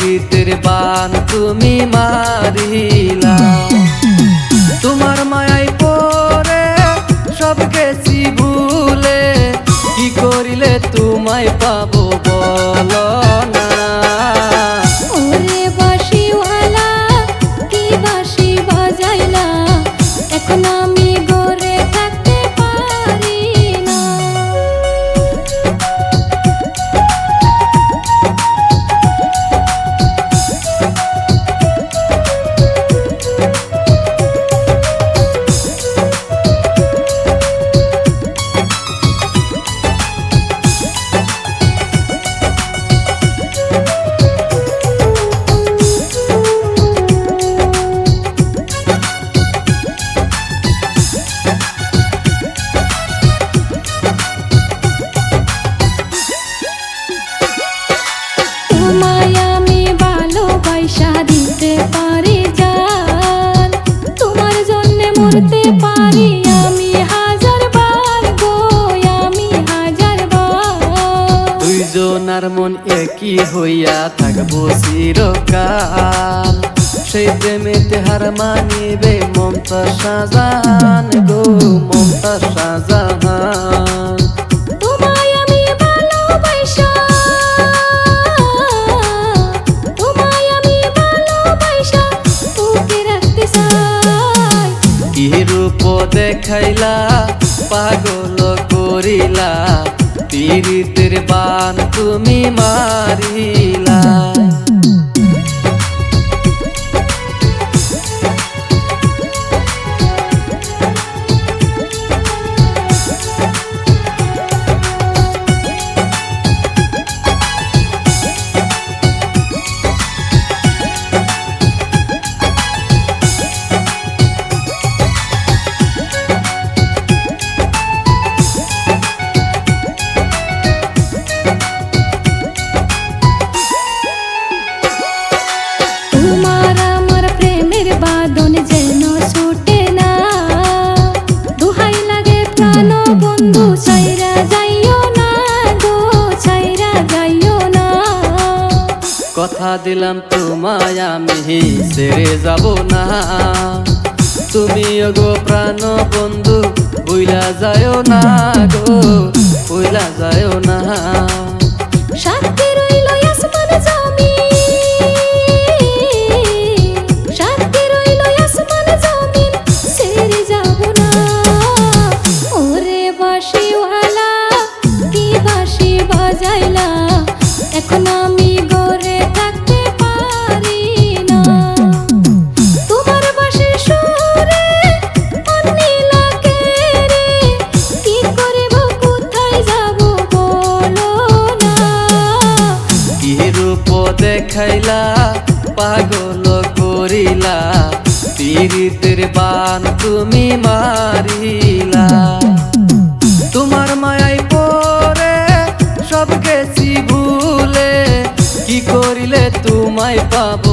পীড়িতের বান তুমি মারিলা। তোমার মায়ায় পড়ে সব গেছি ভুলে, কি করিলে তোমায় পাবো বলো না। ওরে বাঁশিওয়ালা কি বাঁশি বাজাইলা, এখন আমি গড়ে থাকতে পারি না। তোমায় আমি ভালোবাসা দিতে পারি জান, তোমার জন্য মরতে পারি আমি হাজার বার গো, আমি হাজার বার। দুইজনার মন একই হইয়া থাকবো চিরকাল, সেই প্রেমেতে হার মানিবে মমতাজ শাহজাহান গো, মমতাজ শাহজাহান। তোমায় আমি ভালোবাসা, তোমায় আমি ভালোবাসা তোকে রাখতে চাই। কি রূপ দেখাইলা পাগল করিলা, পীড়িতের বান তুমি মারিলা। তোমার আমার প্রেমের বাঁধন যেন ছুটে না, দোহাই লাগে প্রাণ বন্ধু ছাইরা যাইও না গো, ছাইরা যাইও না। কথা দিলাম তোমায় আমি ছেড়ে যাব না, তুমি গো প্রাণ বন্ধু ভুইলা যায়ও না গো, ভুইলা যায়ও না। সাথে রইল আসমান জমিন, সাথে রইল আসমান জমিন, ছেড়ে যাব না। ওরে বাঁশিওয়ালা কি বাঁশি বাজাইলা, এখন আমি গড়ে থাকতে পারি না। তোমার বাঁশির সুরে অন্যি লাগে রে, কি করিব কোথায় যাব বলো না। কি রূপ দেখাইলা পাগল করিলা, পীড়িতের বান তুমি মারিলা। তোমার মায়ায় পড়ে সব গেছি ভুলে, কি করিলে তোমায় পাবো